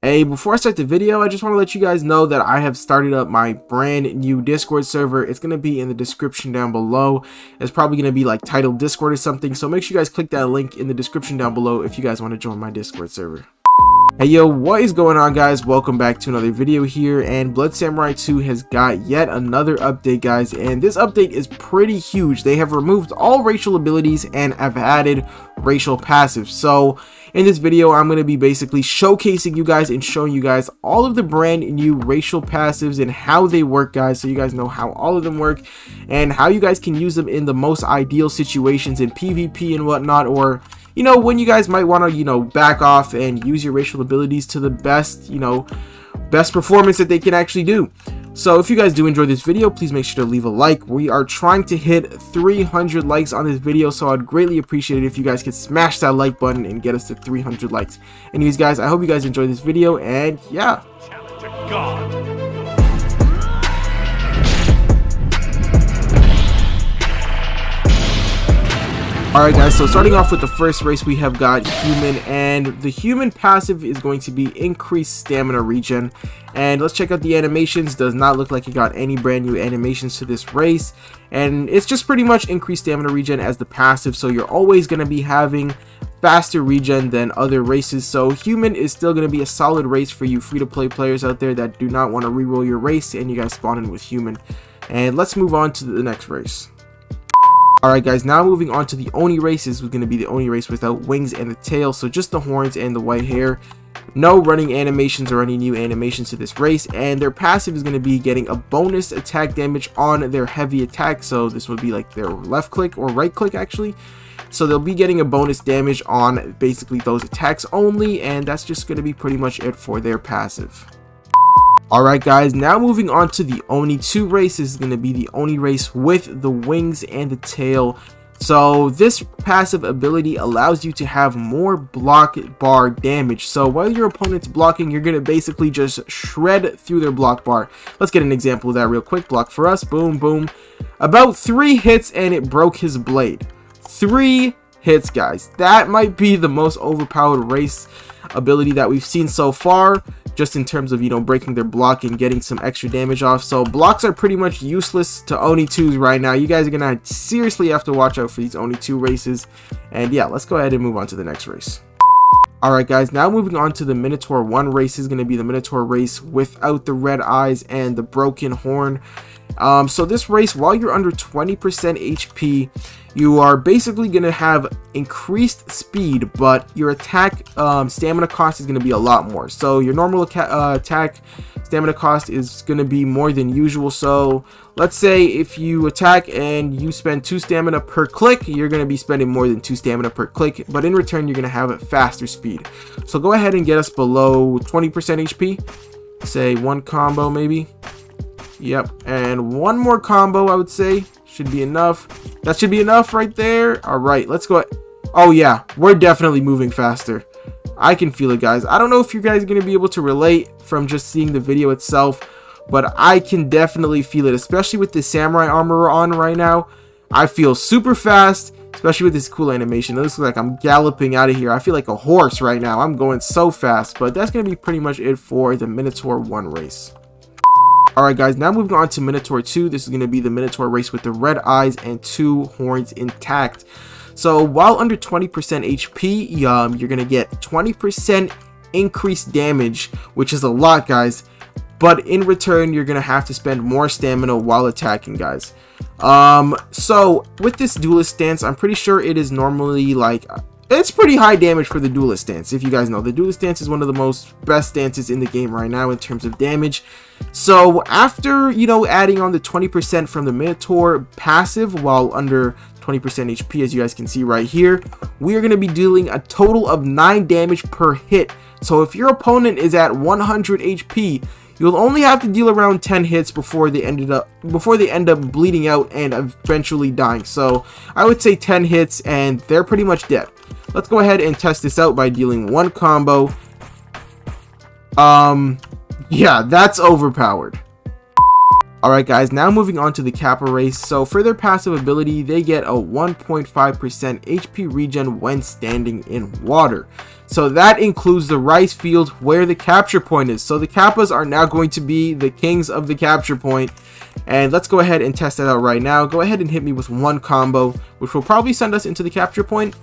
Hey, before I start the video, I just want to let you guys know that I have started up my brand new Discord server. It's going to be in the description down below. It's probably going to be like titled Discord or something. So make sure you guys click that link in the description down below if you guys want to join my Discord server. Hey yo, what is going on guys? Welcome back to another video here, and Blood Samurai 2 has got yet another update guys, and this update is pretty huge. They have removed all racial abilities and have added racial passives. So in this video I'm going to be basically showcasing you guys and showing you guys all of the brand new racial passives and how they work guys, so you guys know how all of them work and how you guys can use them in the most ideal situations in PvP and whatnot, or you know, when you guys might want to, you know, back off and use your racial abilities to the best, you know, best performance that they can actually do. So if you guys do enjoy this video, please make sure to leave a like. We are trying to hit 300 likes on this video, so I'd greatly appreciate it if you guys could smash that like button and get us to 300 likes. Anyways guys, I hope you guys enjoyed this video, and yeah. Challenge of God. Alright guys, so starting off with the first race, we have got human, and the human passive is going to be increased stamina regen. And let's check out the animations. Does not look like it got any brand new animations to this race, and it's just pretty much increased stamina regen as the passive, so you're always going to be having faster regen than other races. So human is still going to be a solid race for you free-to-play players out there that do not want to reroll your race and you guys spawn in with human. And let's move on to the next race. Alright guys, now moving on to the Oni race. This is going to be the Oni race without wings and the tail, so just the horns and the white hair. No running animations or any new animations to this race, and their passive is going to be getting a bonus attack damage on their heavy attack, so this would be like their left click or right click actually. So they'll be getting a bonus damage on basically those attacks only, and that's just going to be pretty much it for their passive. Alright guys, now moving on to the Oni 2 race. This is going to be the Oni race with the wings and the tail. So this passive ability allows you to have more block bar damage. So while your opponent's blocking, you're going to basically just shred through their block bar. Let's get an example of that real quick. Block for us. Boom, boom. About 3 hits and it broke his blade. 3 hits guys. That might be the most overpowered race ability that we've seen so far, just in terms of, you know, breaking their block and getting some extra damage off. So blocks are pretty much useless to Oni 2s right now. You guys are gonna seriously have to watch out for these Oni 2 races. And yeah, let's go ahead and move on to the next race. Alright guys, now moving on to the Minotaur 1 race. Is going to be the Minotaur race without the red eyes and the broken horn. So this race, while you're under 20% HP, you are basically going to have increased speed, but your attack stamina cost is going to be a lot more. So your normal attack stamina cost is going to be more than usual. So let's say if you attack and you spend 2 stamina per click, you're going to be spending more than 2 stamina per click, but in return you're going to have a faster speed. So go ahead and get us below 20% HP. Say 1 combo maybe. Yep, and 1 more combo I would say should be enough. That should be enough right there. Alright, let's go. Oh yeah, we're definitely moving faster. I can feel it guys. I don't know if you guys are going to be able to relate from just seeing the video itself, but I can definitely feel it, especially with this samurai armor on right now. I feel super fast, especially with this cool animation. It looks like I'm galloping out of here. I feel like a horse right now. I'm going so fast, but that's going to be pretty much it for the Minotaur 1 race. Alright guys, now moving on to Minotaur 2. This is going to be the Minotaur race with the red eyes and 2 horns intact. So while under 20% HP, you're going to get 20% increased damage, which is a lot guys. But in return, you're going to have to spend more stamina while attacking guys. So with this duelist stance, I'm pretty sure it is normally like... It's pretty high damage for the duelist stance. If you guys know, the duelist stance is one of the best stances in the game right now in terms of damage. So after, you know, adding on the 20% from the Minotaur passive while under 20% HP, as you guys can see right here, we are going to be dealing a total of 9 damage per hit. So if your opponent is at 100 HP, you'll only have to deal around 10 hits before they end up bleeding out and eventually dying. So I would say 10 hits and they're pretty much dead. Let's go ahead and test this out by dealing 1 combo. Yeah, that's overpowered. Alright guys, now moving on to the Capa Race. So for their passive ability, they get a 1.5% HP regen when standing in water. So that includes the rice field where the capture point is. So the Kappas are now going to be the kings of the capture point. And let's go ahead and test that out right now. Go ahead and hit me with one combo, which will probably send us into the capture point.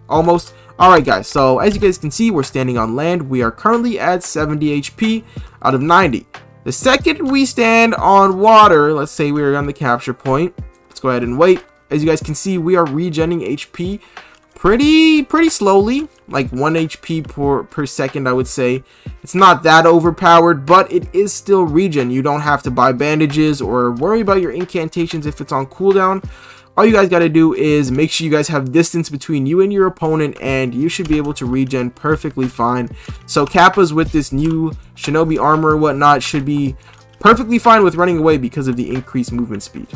Almost. Alright guys, so as you guys can see, we're standing on land. We are currently at 70 HP out of 90. The second we stand on water, let's say we're on the capture point. Let's go ahead and wait. As you guys can see, we are regenerating HP pretty slowly, like 1 HP per second, I would say. It's not that overpowered, but it is still regen. You don't have to buy bandages or worry about your incantations if it's on cooldown. All you guys got to do is make sure you guys have distance between you and your opponent, and you should be able to regen perfectly fine. So Kappas with this new shinobi armor or whatnot should be perfectly fine with running away because of the increased movement speed.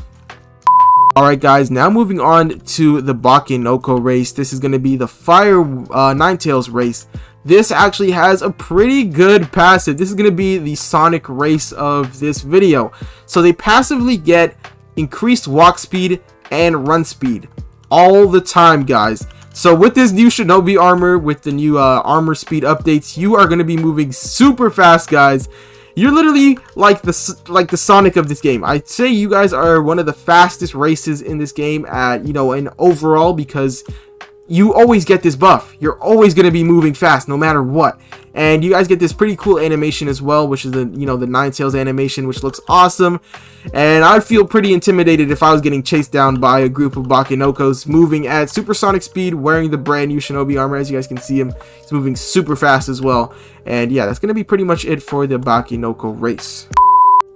Alright guys, now moving on to the Bakinoko race. This is going to be the Fire Ninetales race. This actually has a pretty good passive. This is going to be the Sonic race of this video. So they passively get increased walk speed and run speed all the time, guys. So with this new shinobi armor, with the new armor speed updates, you are going to be moving super fast, guys. You're literally like the Sonic of this game. I'd say you guys are one of the fastest races in this game at, you know, in overall, because you always get this buff. You're always going to be moving fast no matter what. And you guys get this pretty cool animation as well, which is the, you know, the Ninetales animation, which looks awesome. And I'd feel pretty intimidated if I was getting chased down by a group of Bakinokos moving at supersonic speed, wearing the brand new shinobi armor. As you guys can see him, he's moving super fast as well. And yeah, that's going to be pretty much it for the Bakinoko race.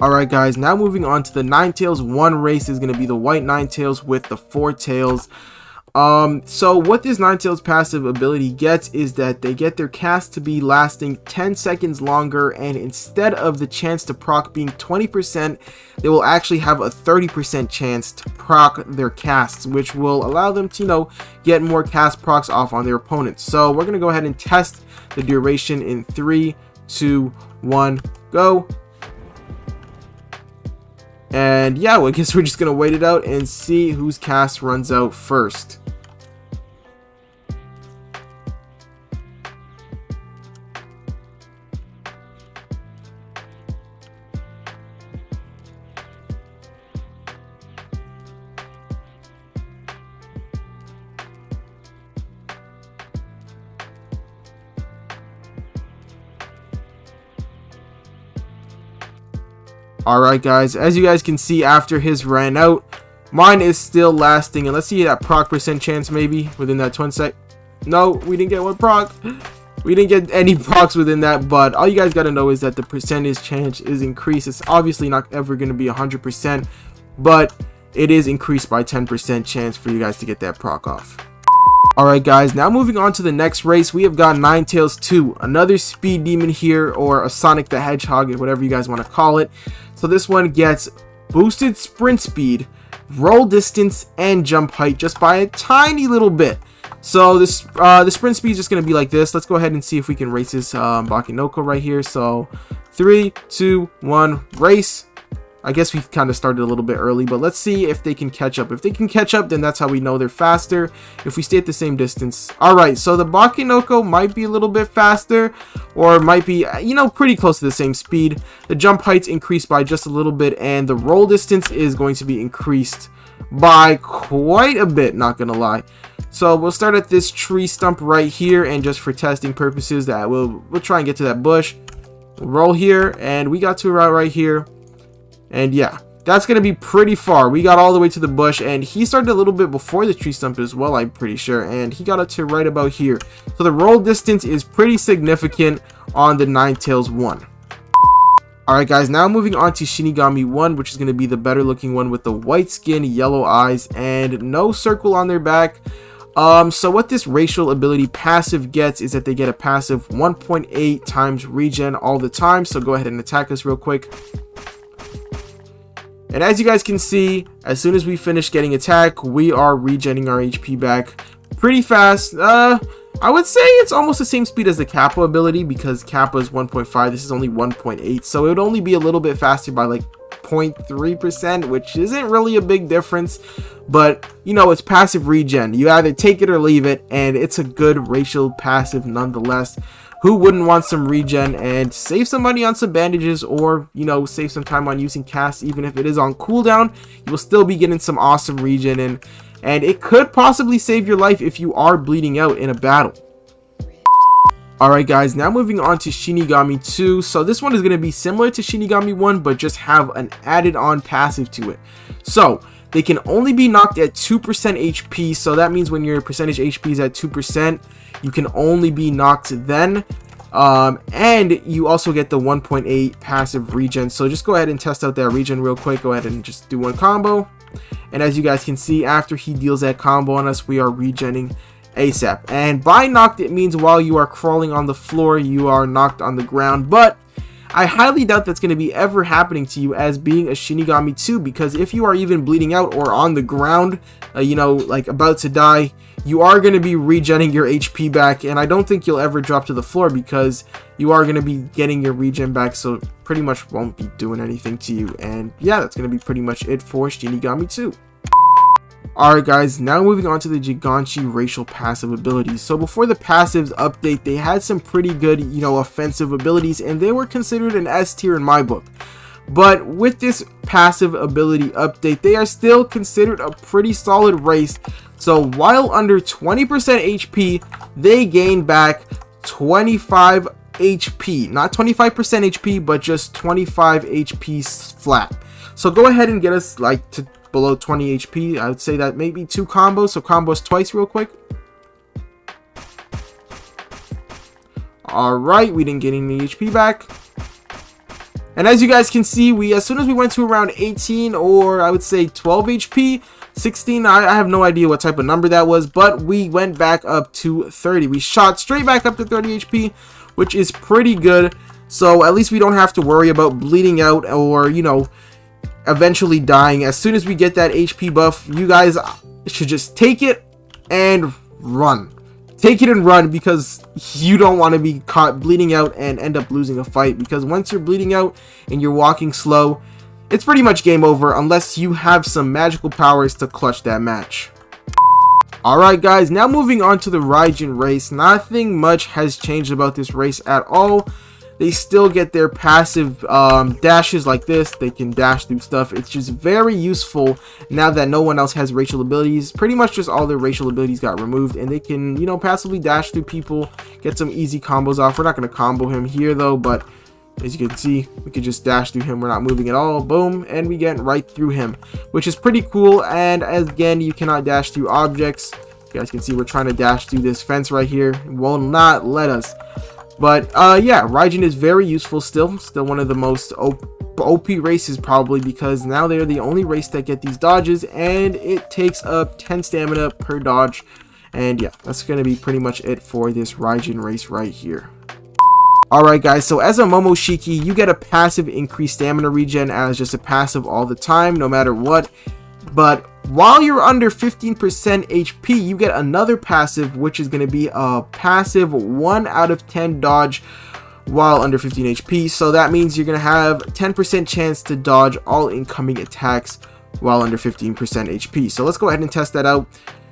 Alright guys, now moving on to the Ninetales 1 race is going to be the White Ninetales with the 4 tails. So what this Ninetales passive ability gets is that they get their cast to be lasting 10 seconds longer, and instead of the chance to proc being 20%, they will actually have a 30% chance to proc their casts, which will allow them to, you know, get more cast procs off on their opponents. So we're going to go ahead and test the duration in 3, 2, 1, go. And yeah, well, I guess we're just going to wait it out and see whose cast runs out first. Alright guys, as you guys can see, after his ran out, mine is still lasting, and let's see that proc percent chance maybe within that 20 sec. No, we didn't get one proc. We didn't get any procs within that, but all you guys got to know is that the percentage chance is increased. It's obviously not ever going to be 100%, but it is increased by 10% chance for you guys to get that proc off. Alright guys, now moving on to the next race, we have got Ninetales 2, another speed demon here, or a Sonic the Hedgehog, whatever you guys want to call it. So this one gets boosted sprint speed, roll distance, and jump height just by a tiny little bit. So this the sprint speed is just going to be like this. Let's go ahead and see if we can race this Bakinoko right here. So 3, 2, 1, race. I guess we kind of started a little bit early, but let's see if they can catch up. If they can catch up, then that's how we know they're faster. If we stay at the same distance. Alright, so the Bakinoko might be a little bit faster, or might be, you know, pretty close to the same speed. The jump height's increased by just a little bit, and the roll distance is going to be increased by quite a bit, not gonna lie. So we'll start at this tree stump right here, and just for testing purposes, that we'll try and get to that bush. We'll roll here, and we got to a route right here. And yeah, that's going to be pretty far. We got all the way to the bush, and he started a little bit before the tree stump as well, I'm pretty sure. And he got up to right about here. So the roll distance is pretty significant on the Ninetales 1. Alright guys, now moving on to Shinigami 1, which is going to be the better looking one with the white skin, yellow eyes, and no circle on their back. So what this racial ability passive gets is that they get a passive 1.8 times regen all the time. So go ahead and attack us real quick. And as you guys can see, as soon as we finish getting attacked, we are regenerating our HP back pretty fast. I would say it's almost the same speed as the Kappa ability, because Kappa is 1.5, this is only 1.8, so it would only be a little bit faster by like 0.3%, which isn't really a big difference, but you know, it's passive regen. You either take it or leave it, and it's a good racial passive nonetheless. Who wouldn't want some regen and save some money on some bandages, or you know, save some time on using cast? Even if it is on cooldown, you will still be getting some awesome regen, and it could possibly save your life if you are bleeding out in a battle. Alright guys, now moving on to Shinigami 2. So this one is going to be similar to Shinigami 1, but just have an added on passive to it. So they can only be knocked at 2% HP, so that means when your percentage HP is at 2%, you can only be knocked then. And you also get the 1.8 passive regen. So just go ahead and test out that regen real quick. Go ahead and just do one combo. And as you guys can see, after he deals that combo on us, we are regenning ASAP. And by knocked, it means while you are crawling on the floor, you are knocked on the ground. But I highly doubt that's going to be ever happening to you as being a Shinigami 2, because if you are even bleeding out or on the ground, you know, like about to die, you are going to be regenning your HP back, and I don't think you'll ever drop to the floor because you are going to be getting your regen back, so pretty much won't be doing anything to you. And yeah, that's going to be pretty much it for Shinigami 2. Alright guys, now moving on to the Giganchi racial passive abilities. So before the passives update, they had some pretty good, you know, offensive abilities, and they were considered an S tier in my book. But with this passive ability update, they are still considered a pretty solid race. So while under 20% HP, they gain back 25 HP. Not 25% HP, but just 25 HP flat. So go ahead and get us like to below 20 HP. I would say that maybe 2 combos, so combos twice real quick. Alright, we didn't get any HP back. And as you guys can see, as soon as we went to around 18, or I would say 12 HP, 16, I have no idea what type of number that was, but we went back up to 30. We shot straight back up to 30 HP, which is pretty good. So at least we don't have to worry about bleeding out or, you know, eventually dying. As soon as we get that HP buff, you guys should just take it and run. Take it and run, because you don't want to be caught bleeding out and end up losing a fight, because once you're bleeding out and you're walking slow, it's pretty much game over unless you have some magical powers to clutch that match. Alright guys, now moving on to the Raijin race. Nothing much has changed about this race at all. They still get their passive dashes like this. They can dash through stuff. It's just very useful now that no one else has racial abilities. Pretty much just all their racial abilities got removed, and they can, you know, passively dash through people, get some easy combos off. We're not going to combo him here though, but as you can see, we can just dash through him. We're not moving at all. Boom, and we get right through him, which is pretty cool. And again, you cannot dash through objects. You guys can see we're trying to dash through this fence right here. It will not let us. But yeah, Raijin is very useful still one of the most OP races probably, because now they're the only race that get these dodges, and it takes up 10 stamina per dodge. And yeah, that's going to be pretty much it for this Raijin race right here. Alright guys, so as a Momoshiki, you get a passive increased stamina regen as just a passive all the time, no matter what. But while you're under 15% HP, you get another passive, which is going to be a passive 1 out of 10 dodge while under 15 HP. So that means you're going to have 10% chance to dodge all incoming attacks while under 15% HP. So let's go ahead and test that out.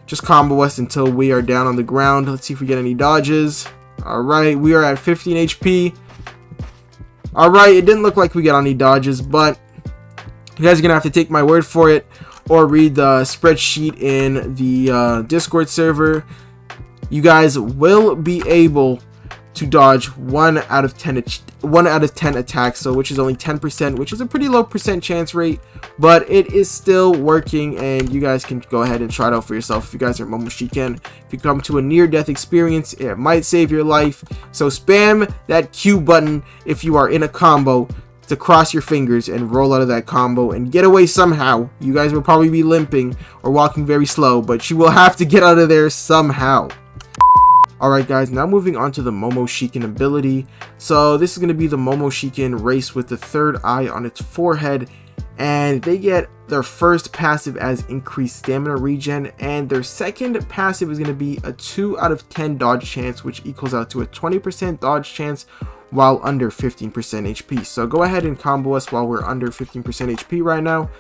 Just combo us until we are down on the ground. Let's see if we get any dodges. Alright, we are at 15 HP. Alright, it didn't look like we got any dodges, but you guys are going to have to take my word for it, or read the spreadsheet in the Discord server. You guys will be able to dodge 1 out of 10 attacks, so which is only 10%, which is a pretty low percent chance rate, but it is still working, and you guys can go ahead and try it out for yourself. If you guys are Momoshiki, if you come to a near-death experience, it might save your life. So spam that Q button if you are in a combo to cross your fingers and roll out of that combo and get away somehow. You guys will probably be limping or walking very slow, but you will have to get out of there somehow. Alright guys, now moving on to the Momoshiki ability. So this is going to be the Momoshiki race with the third eye on its forehead, and they get their first passive as increased stamina regen, and their second passive is going to be a 2 out of 10 dodge chance, which equals out to a 20% dodge chance while under 15% HP. So go ahead and combo us while we're under 15% HP right now.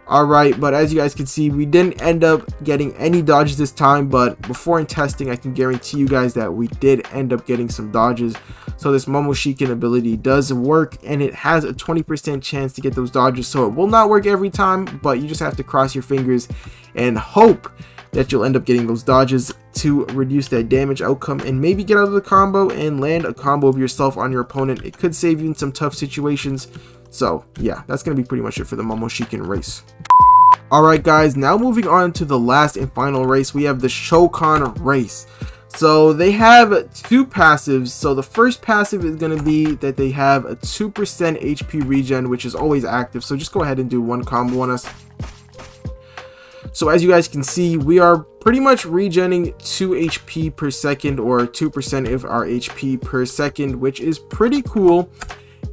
Alright, but as you guys can see, we didn't end up getting any dodges this time, but before in testing, I can guarantee you guys that we did end up getting some dodges. So this Momoshiki ability does work, and it has a 20% chance to get those dodges, so it will not work every time, but you just have to cross your fingers and hope that you'll end up getting those dodges to reduce that damage outcome and maybe get out of the combo and land a combo of yourself on your opponent. It could save you in some tough situations. So yeah, that's going to be pretty much it for the Momo Chicken race. Alright guys, now moving on to the last and final race, we have the Shokon Race. So they have two passives. So the first passive is going to be that they have a 2% HP regen, which is always active. So just go ahead and do one combo on us. So as you guys can see, we are pretty much regenning 2 HP per second, or 2% of our HP per second, which is pretty cool.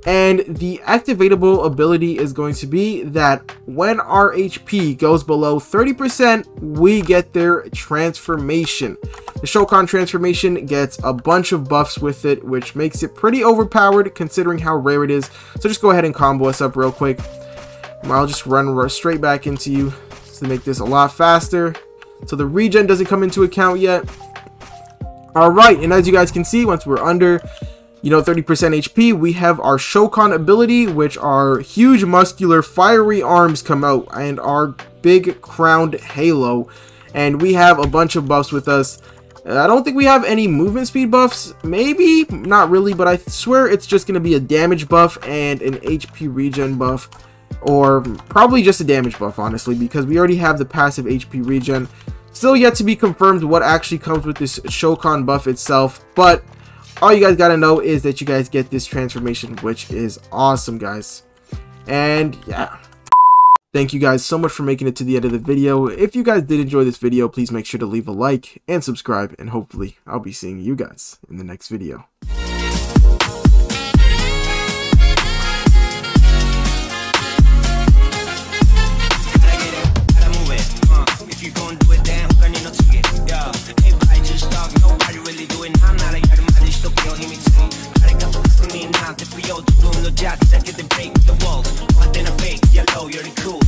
And the activatable ability is going to be that when our HP goes below 30%, we get their transformation. The Shokon transformation gets a bunch of buffs with it, which makes it pretty overpowered considering how rare it is. So just go ahead and combo us up real quick. I'll just run straight back into you to make this a lot faster. So the regen doesn't come into account yet. Alright, and as you guys can see, once we're under 30% HP, we have our Shokon ability, which are huge muscular fiery arms come out, and our big crowned halo, and we have a bunch of buffs with us. I don't think we have any movement speed buffs, maybe, not really, but I swear it's just going to be a damage buff and an HP regen buff, or probably just a damage buff, honestly, because we already have the passive HP regen. Still yet to be confirmed what actually comes with this Shokon buff itself, but all you guys gotta know is that you guys get this transformation, which is awesome, guys. And yeah, thank you guys so much for making it to the end of the video. If you guys did enjoy this video, please make sure to leave a like and subscribe, and hopefully I'll be seeing you guys in the next video. Shots that get the break the walls. But then I fake, yellow, you're cool.